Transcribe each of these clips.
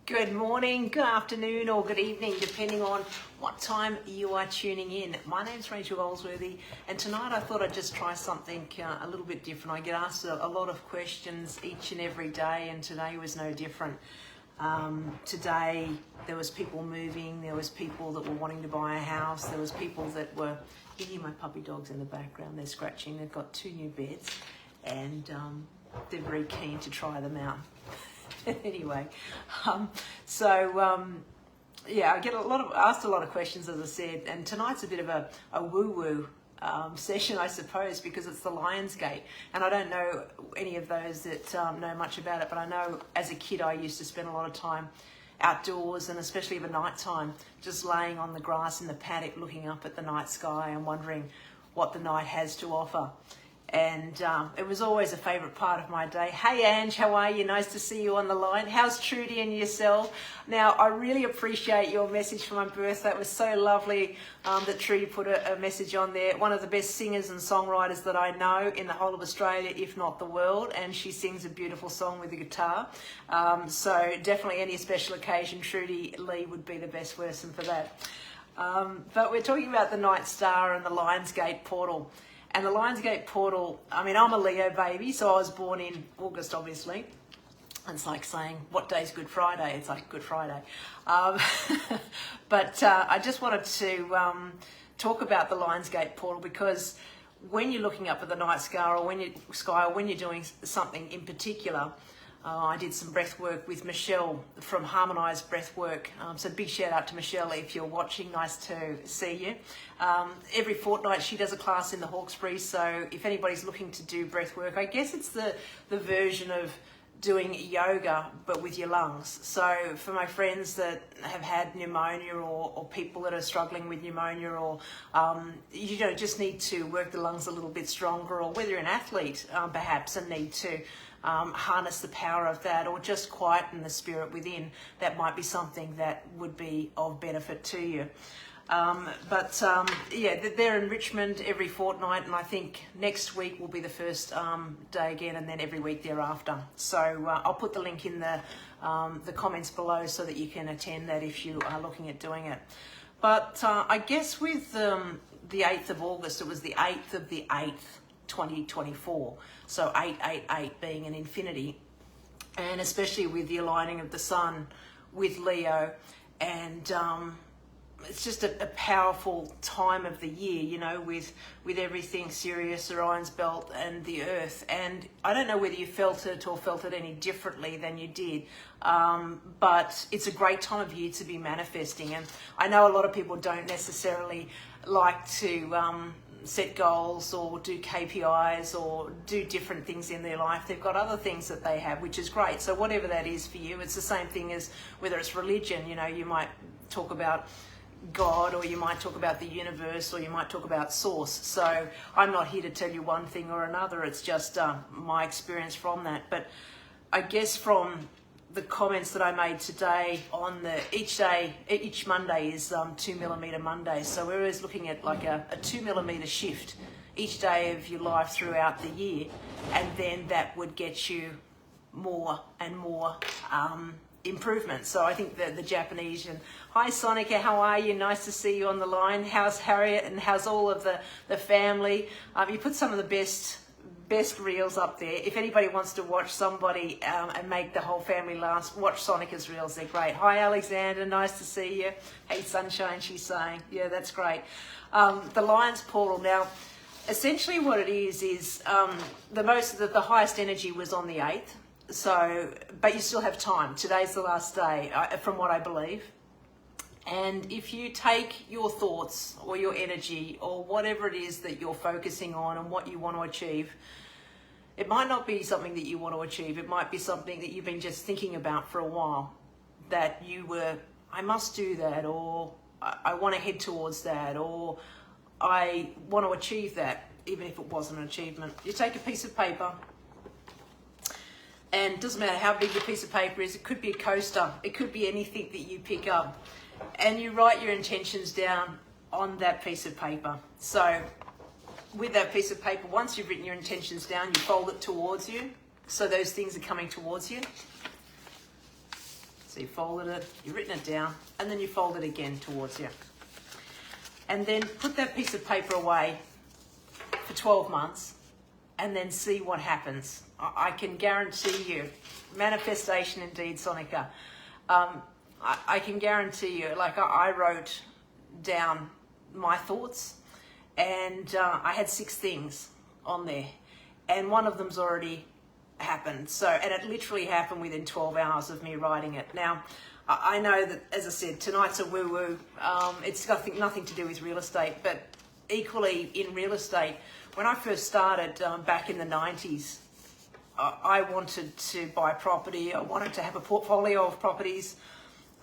Good morning, good afternoon, or good evening, depending on what time you are tuning in. My name's Rachael Goldsworthy, and tonight I thought I'd just try something a little bit different. I get asked a lot of questions each and every day, and today was no different. Today there was people moving, there was people that were wanting to buy a house, there was people that were, you hear my puppy dogs in the background, they're scratching, they've got 2 new beds, and they're very keen to try them out. Anyway, yeah, I get asked a lot of questions, as I said, and tonight's a bit of a woo-woo session, I suppose, because it's the Lionsgate, and I don't know any of those that know much about it, but I know as a kid I used to spend a lot of time outdoors, and especially at night time, just laying on the grass in the paddock looking up at the night sky and wondering what the night has to offer. And it was always a favourite part of my day. Hey Ange, how are you? Nice to see you on the line. How's Trudy and yourself? Now, I really appreciate your message for my birthday. It was so lovely that Trudy put a message on there. One of the best singers and songwriters that I know in the whole of Australia, if not the world, and she sings a beautiful song with a guitar. So definitely any special occasion, Trudy Lee would be the best person for that. But we're talking about the Night Star and the Lionsgate Portal. And the Lionsgate Portal, I mean, I'm a Leo baby, so I was born in August, obviously. It's like saying, what day's Good Friday? It's like Good Friday. But I just wanted to talk about the Lionsgate Portal, because when you're looking up at the night sky, or when you're doing something in particular, I did some breath work with Michelle from Harmonised Breathwork. So big shout out to Michelle if you're watching. Nice to see you. Every fortnight she does a class in the Hawkesbury. So if anybody's looking to do breath work, I guess it's the version of doing yoga but with your lungs. So for my friends that have had pneumonia, or people that are struggling with pneumonia, or just need to work the lungs a little bit stronger, or whether you're an athlete perhaps and need to harness the power of that, or just quieten the spirit within, that might be something that would be of benefit to you. Yeah, they're in Richmond every fortnight, and I think next week will be the first day again, and then every week thereafter. So I'll put the link in the comments below so that you can attend that if you are looking at doing it. But I guess with the 8th of August, it was the 8th of the 8th, 2024, so 888 being an infinity, and especially with the aligning of the sun with Leo, and it's just a powerful time of the year, with everything Sirius, Orion's belt, and the Earth. And I don't know whether you felt it or felt it any differently than you did, but it's a great time of year to be manifesting. And I know a lot of people don't necessarily like to set goals or do KPIs or do different things in their life. They've got other things that they have, which is great. So whatever that is for you, it's the same thing as whether it's religion. You might talk about God, or you might talk about the universe, or you might talk about source. So I'm not here to tell you one thing or another. It's just my experience from that. But I guess from the comments that I made today on each Monday is 2mm Monday. So we're always looking at like a 2mm shift each day of your life throughout the year, and then that would get you more and more improvement. So I think that the Japanese, and hi Sonica, how are you? Nice to see you on the line. How's Harriet, and how's all of the family? You put some of the best reels up there. If anybody wants to watch somebody and make the whole family laugh, watch Sonica's reels. They're great. Hi Alexander, nice to see you. Hey Sunshine, she's saying. Yeah, that's great. The Lions Portal. Now, essentially what it is the highest energy was on the 8th. So, but you still have time. Today's the last day, from what I believe. And if you take your thoughts or your energy or whatever it is that you're focusing on and what you want to achieve, it might not be something that you want to achieve. It might be something that you've been just thinking about for a while, that I must do that, or I want to head towards that, or I want to achieve that, even if it wasn't an achievement. You take a piece of paper, and it doesn't matter how big the piece of paper is. It could be a coaster. It could be anything that you pick up. And you write your intentions down on that piece of paper. So with that piece of paper, once you've written your intentions down, you fold it towards you. So those things are coming towards you. So you folded it, you've written it down, and then you fold it again towards you. And then put that piece of paper away for 12 months and then see what happens. I can guarantee you, manifestation indeed, Sonica. I can guarantee you, like I wrote down my thoughts, and I had 6 things on there, and one of them's already happened. So, and it literally happened within 12 hours of me writing it. Now, I know that, as I said, tonight's a woo-woo. It's nothing to do with real estate, but equally in real estate, when I first started back in the 90s, I wanted to buy property. I wanted to have a portfolio of properties.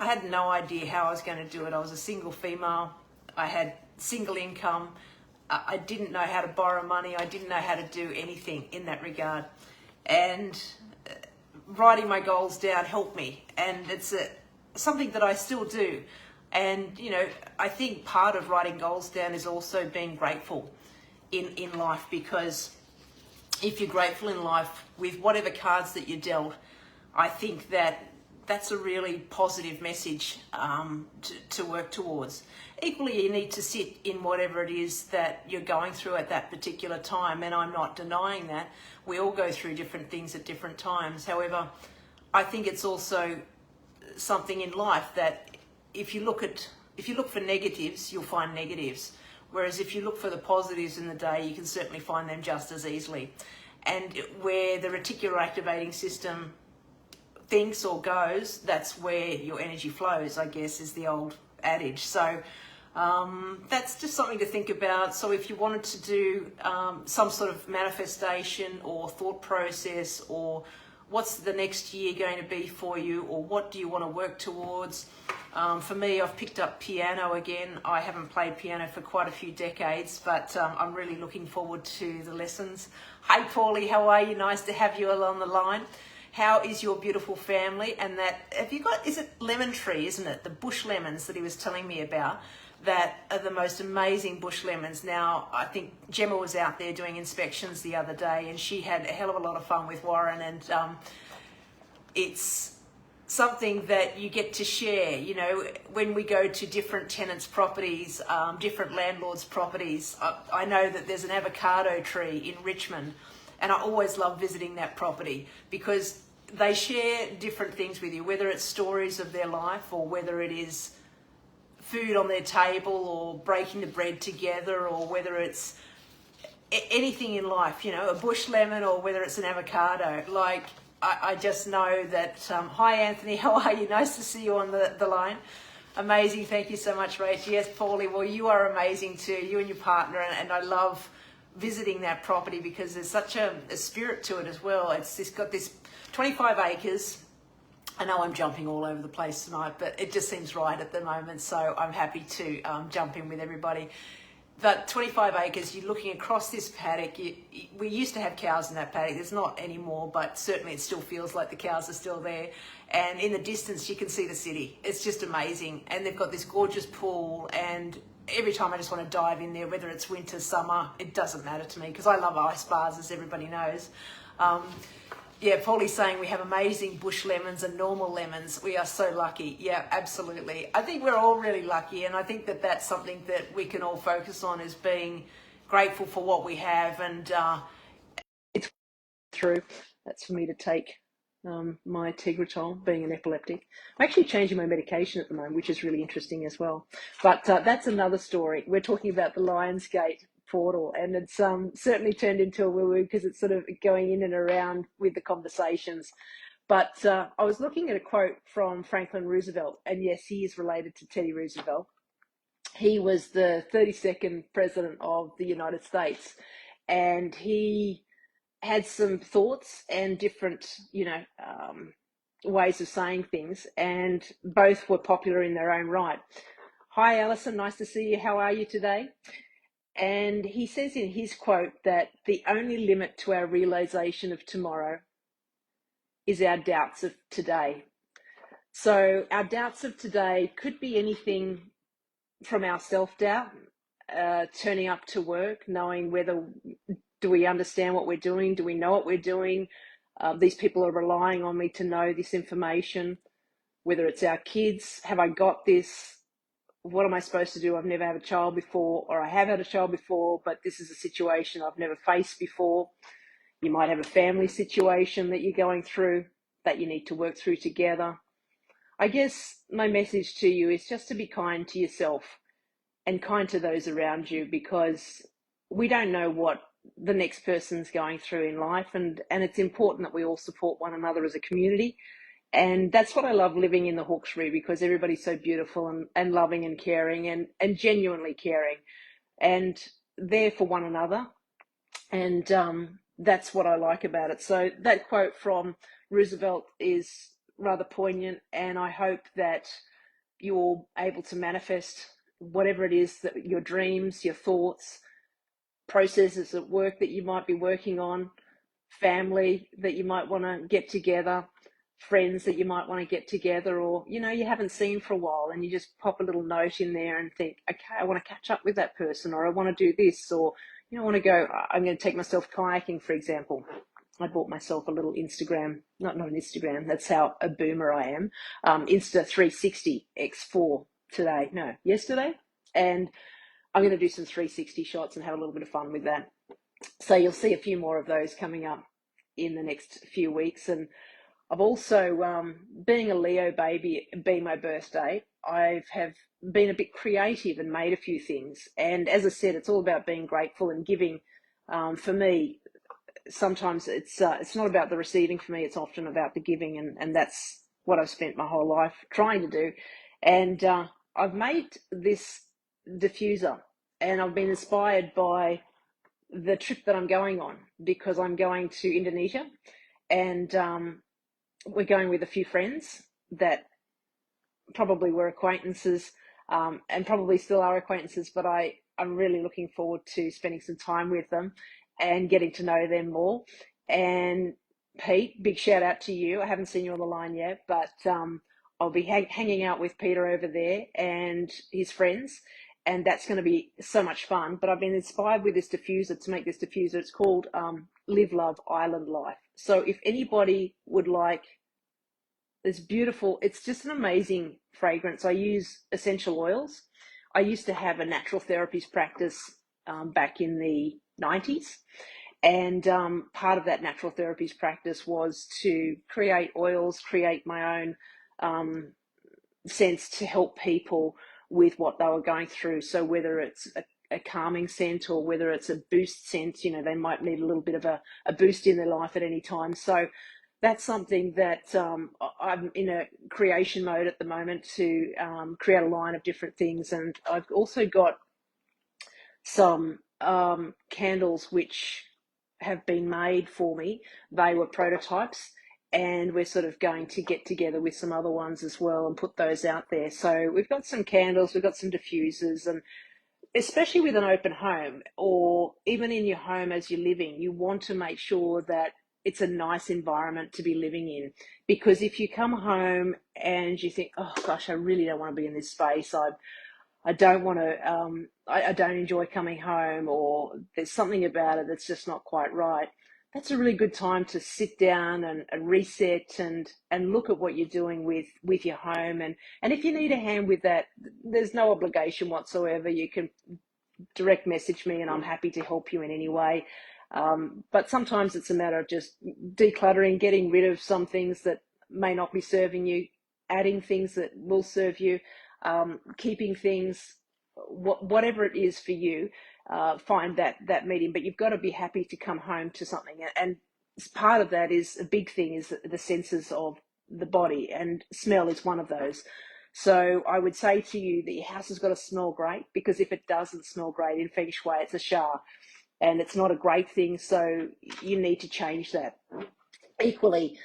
I had no idea how I was going to do it. I was a single female. I had single income. I didn't know how to borrow money. I didn't know how to do anything in that regard. And writing my goals down helped me. And it's something that I still do. And, you know, I think part of writing goals down is also being grateful in life, because if you're grateful in life with whatever cards that you're dealt, I think that that's a really positive message to work towards. Equally, you need to sit in whatever it is that you're going through at that particular time, and I'm not denying that. We all go through different things at different times. However, I think it's also something in life that if you look for negatives, you'll find negatives. Whereas if you look for the positives in the day, you can certainly find them just as easily. And where the reticular activating system thinks or goes, that's where your energy flows, I guess, is the old adage. So that's just something to think about. So if you wanted to do some sort of manifestation or thought process, or what's the next year going to be for you, or what do you want to work towards? For me, I've picked up piano again. I haven't played piano for quite a few decades, but I'm really looking forward to the lessons. Hey, Paulie, how are you? Nice to have you along the line. How is your beautiful family? And have you got, is it lemon tree, isn't it? The bush lemons that he was telling me about, that are the most amazing bush lemons. Now, I think Gemma was out there doing inspections the other day, and she had a hell of a lot of fun with Warren, and it's something that you get to share. You know, when we go to different tenants' properties, different landlords' properties, I know that there's an avocado tree in Richmond, and I always love visiting that property because they share different things with you, whether it's stories of their life or whether it is food on their table or breaking the bread together, or whether it's anything in life, you know, a bush lemon or whether it's an avocado. Like, I just know that, hi Anthony, how are you? Nice to see you on the line. Amazing, thank you so much, Rachel. Yes, Paulie, well, you are amazing too, you and your partner, and I love visiting that property because there's such a spirit to it as well. It's got this 25 acres. I know I'm jumping all over the place tonight, but it just seems right at the moment, so I'm happy to jump in with everybody. But 25 acres, you're looking across this paddock. We used to have cows in that paddock. There's not anymore, but certainly it still feels like the cows are still there. And in the distance, you can see the city. It's just amazing. And they've got this gorgeous pool, and every time I just want to dive in there, whether it's winter, summer, it doesn't matter to me because I love ice bars, as everybody knows. Yeah, Paulie's saying we have amazing bush lemons and normal lemons. We are so lucky. Yeah, absolutely. I think we're all really lucky, and I think that that's something that we can all focus on, is being grateful for what we have. And it's through. That's for me to take my Tegretol, being an epileptic. I'm actually changing my medication at the moment, which is really interesting as well. But that's another story. We're talking about the Lionsgate Portal, and it's certainly turned into a woo-woo because it's sort of going in and around with the conversations. But I was looking at a quote from Franklin Roosevelt, and yes, he is related to Teddy Roosevelt. He was the 32nd president of the United States, and he had some thoughts and different, ways of saying things, and both were popular in their own right. Hi, Alison, nice to see you. How are you today? And he says in his quote that the only limit to our realization of tomorrow is our doubts of today. So our doubts of today could be anything from our self-doubt, turning up to work, knowing whether, do we understand what we're doing? Do we know what we're doing? These people are relying on me to know this information. whether it's our kids. Have I got this? What am I supposed to do? I've never had a child before, or I have had a child before, but this is a situation I've never faced before. You might have a family situation that you're going through that you need to work through together. I guess my message to you is just to be kind to yourself and kind to those around you, because we don't know what the next person's going through in life, and it's important that we all support one another as a community. And that's what I love living in the Hawkesbury, because everybody's so beautiful and loving and caring and genuinely caring and there for one another. And that's what I like about it. So that quote from Roosevelt is rather poignant, and I hope that you're able to manifest whatever it is, that your dreams, your thoughts, processes at work that you might be working on, family that you might want to get together, friends that you might want to get together, or you haven't seen for a while, and you just pop a little note in there and think, okay, I want to catch up with that person, or I want to do this, or I want to go, I'm going to take myself kayaking, for example. I bought myself a little Instagram, not an Instagram, that's how a boomer I am, Insta 360 X4 yesterday, and I'm going to do some 360 shots and have a little bit of fun with that. So you'll see a few more of those coming up in the next few weeks. And I've also, being a Leo baby, being my birthday, I have been a bit creative and made a few things. And as I said, it's all about being grateful and giving. For me, sometimes it's not about the receiving. For me, it's often about the giving, and that's what I've spent my whole life trying to do. And I've made this diffuser, and I've been inspired by the trip that I'm going on, because I'm going to Indonesia, and we're going with a few friends that probably were acquaintances, and probably still are acquaintances, but I'm really looking forward to spending some time with them and getting to know them more. And Pete, big shout out to you. I haven't seen you on the line yet, but I'll be hanging out with Peter over there and his friends, and that's going to be so much fun. But I've been inspired with this diffuser to make this diffuser. It's called Live Love Island Life. So if anybody would like this beautiful, it's just an amazing fragrance. I use essential oils. I used to have a natural therapies practice back in the 90s. And part of that natural therapies practice was to create oils, create my own scents to help people with what they were going through. So whether it's a calming scent or whether it's a boost scent, they might need a little bit of a boost in their life at any time. So that's something that I'm in a creation mode at the moment to create a line of different things. And I've also got some candles which have been made for me. They were prototypes, and we're sort of going to get together with some other ones as well and put those out there. So we've got some candles, we've got some diffusers, and especially with an open home, or even in your home as you're living, you want to make sure that it's a nice environment to be living in. Because if you come home and you think, oh gosh, I really don't want to be in this space, I don't want to, I don't enjoy coming home, or there's something about it that's just not quite right, that's a really good time to sit down and reset and look at what you're doing with your home. And if you need a hand with that, there's no obligation whatsoever. You can direct message me and I'm happy to help you in any way. But sometimes it's a matter of just decluttering, getting rid of some things that may not be serving you, adding things that will serve you, keeping things, whatever it is for you, find that medium. But you've got to be happy to come home to something. And part of that is, a big thing is the senses of the body, and smell is one of those. So I would say to you that your house has got to smell great, because if it doesn't smell great in Feng Shui, it's a sha, and it's not a great thing. So you need to change that. Equally,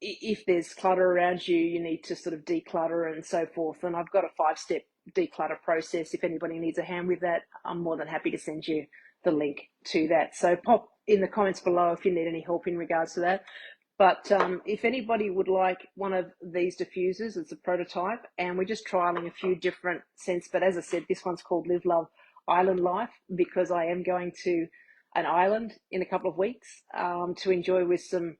if there's clutter around you, you need to sort of declutter and so forth. And I've got a 5-step declutter process. If anybody needs a hand with that, I'm more than happy to send you the link to that. So pop in the comments below if you need any help in regards to that. But if anybody would like one of these diffusers, it's a prototype, and we're just trialing a few different scents. But as I said, this one's called Live Love Island Life, because I am going to an island in a couple of weeks to enjoy with some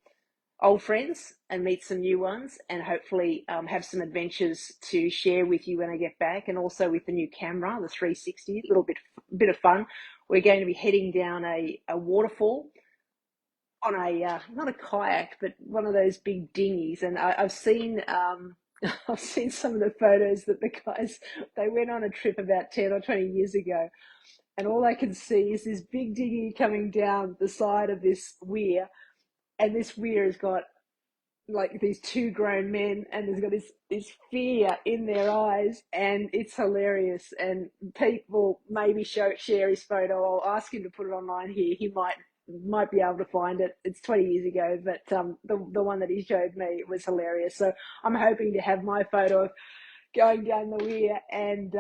old friends and meet some new ones, and hopefully have some adventures to share with you when I get back, and also with the new camera, the 360, a little bit of fun. We're going to be heading down a waterfall on a not a kayak, but one of those big dinghies. And I've seen I've seen some of the photos that the guys, they went on a trip about 10 or 20 years ago, and all I can see is this big dinghy coming down the side of this weir, and this weir has got like these two grown men, and there's got this fear in their eyes, and it's hilarious. And people maybe share his photo. I'll ask him to put it online here. He might be able to find it. It's 20 years ago, but the one that he showed me was hilarious. So I'm hoping to have my photo of going down the weir, and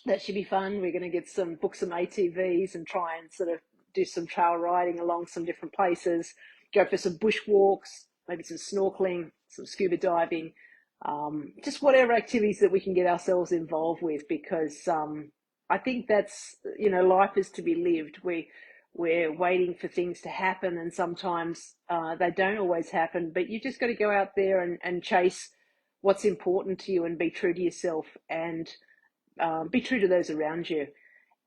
that should be fun. We're going to book some ATVs and try and sort of do some trail riding along some different places, go for some bushwalks, maybe some snorkeling, some scuba diving, just whatever activities that we can get ourselves involved with, because I think that's, life is to be lived. We're waiting for things to happen, and sometimes they don't always happen, but you just got to go out there and chase what's important to you, and be true to yourself, and be true to those around you,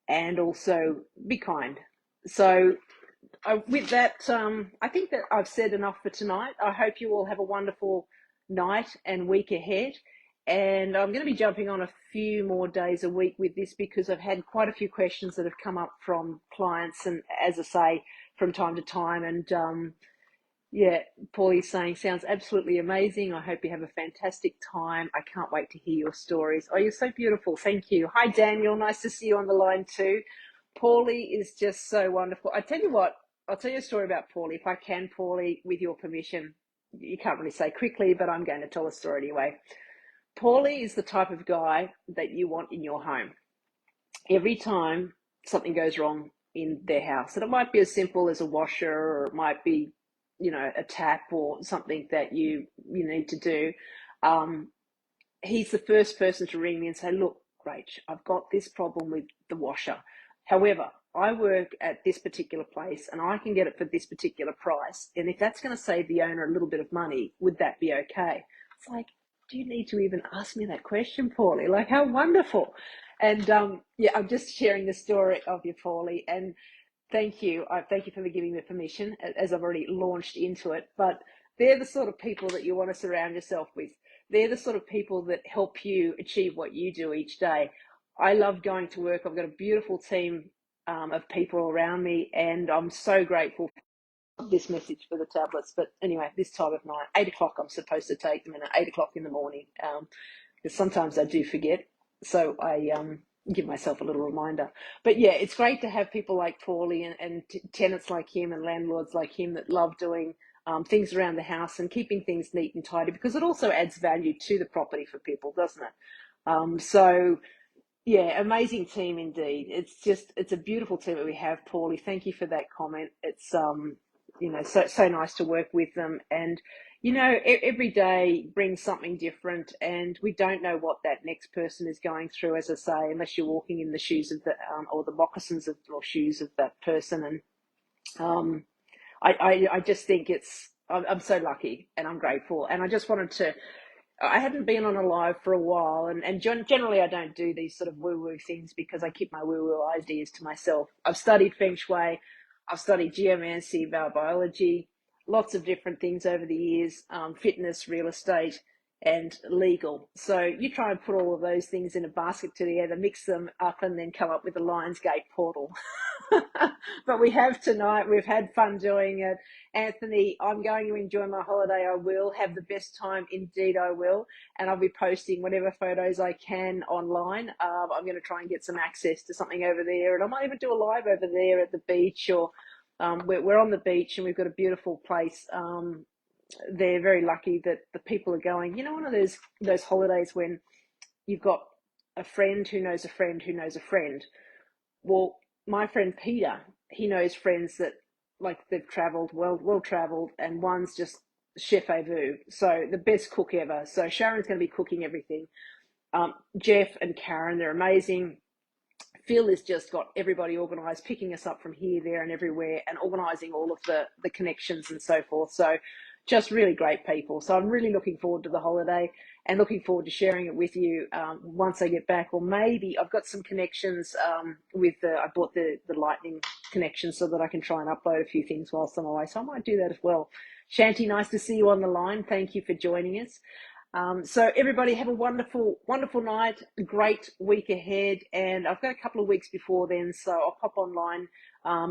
and also be kind. So with that, I think that I've said enough for tonight. I hope you all have a wonderful night and week ahead. And I'm going to be jumping on a few more days a week with this, because I've had quite a few questions that have come up from clients, and as I say, from time to time. And yeah, Paulie's saying, sounds absolutely amazing. I hope you have a fantastic time. I can't wait to hear your stories. Oh, you're so beautiful. Thank you. Hi, Daniel. Nice to see you on the line too. Paulie is just so wonderful. I tell you what, I'll tell you a story about Paulie, if I can, Paulie, with your permission. You can't really say quickly, but I'm going to tell a story anyway. Paulie is the type of guy that you want in your home. Every time something goes wrong in their house, and it might be as simple as a washer, or it might be, a tap or something that you need to do, he's the first person to ring me and say, look, Rach, I've got this problem with the washer. However, I work at this particular place and I can get it for this particular price. And if that's going to save the owner a little bit of money, would that be okay? It's like, do you need to even ask me that question, Paulie? Like, how wonderful. And yeah, I'm just sharing the story of you, Paulie. And thank you. Thank you for giving me permission, as I've already launched into it. But they're the sort of people that you want to surround yourself with. They're the sort of people that help you achieve what you do each day. I love going to work. I've got a beautiful team of people around me, and I'm so grateful for this message for the tablets. But anyway, this time of night, 8 o'clock, I'm supposed to take them, and at 8 o'clock in the morning, because sometimes I do forget. So I give myself a little reminder. But yeah, it's great to have people like Paulie and tenants like him and landlords like him that love doing things around the house and keeping things neat and tidy, because it also adds value to the property for people, doesn't it? So yeah, amazing team indeed. It's a beautiful team that we have, Paulie. Thank you for that comment. It's so nice to work with them, and every day brings something different, and we don't know what that next person is going through, as I say, unless you're walking in the shoes of the or the moccasins or shoes of that person. And I just think I'm so lucky and I'm grateful, and I just wanted to. I hadn't been on a live for a while, and generally I don't do these sort of woo-woo things, because I keep my woo-woo ideas to myself. I've studied Feng Shui, I've studied geomancy, biology, lots of different things over the years, fitness, real estate, and legal. So you try and put all of those things in a basket together, mix them up, and then come up with a Lionsgate Portal. But we have tonight. We've had fun doing it. Anthony, I'm going to enjoy my holiday. I will have the best time. Indeed, I will. And I'll be posting whatever photos I can online. I'm going to try and get some access to something over there. And I might even do a live over there at the beach, or we're on the beach and we've got a beautiful place. They're very lucky that the people are going, one of those holidays when you've got a friend who knows a friend who knows a friend. Well, my friend Peter, he knows friends that, like, they've travelled, well travelled, and one's just chef au vu, so the best cook ever. So Sharon's going to be cooking everything. Jeff and Karen, they're amazing. Phil has just got everybody organised, picking us up from here, there and everywhere, and organising all of the connections and so forth. So just really great people. So I'm really looking forward to the holiday and looking forward to sharing it with you once I get back. Or maybe I've got some connections I bought the Lightning connection so that I can try and upload a few things whilst I'm away. So I might do that as well. Shanti, nice to see you on the line. Thank you for joining us. So everybody have a wonderful, wonderful night, great week ahead. And I've got a couple of weeks before then, so I'll pop online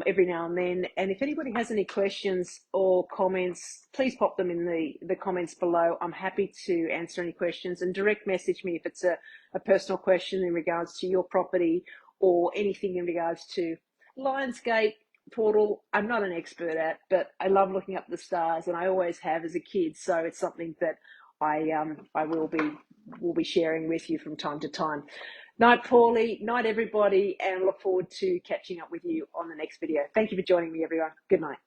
every now and then. And if anybody has any questions or comments, please pop them in the comments below. I'm happy to answer any questions, and direct message me if it's a personal question in regards to your property or anything in regards to Lionsgate Portal. I'm not an expert at, but I love looking up the stars, and I always have as a kid. So it's something that I will be sharing with you from time to time. Night, Paulie. Night, everybody, and look forward to catching up with you on the next video. Thank you for joining me, everyone. Good night.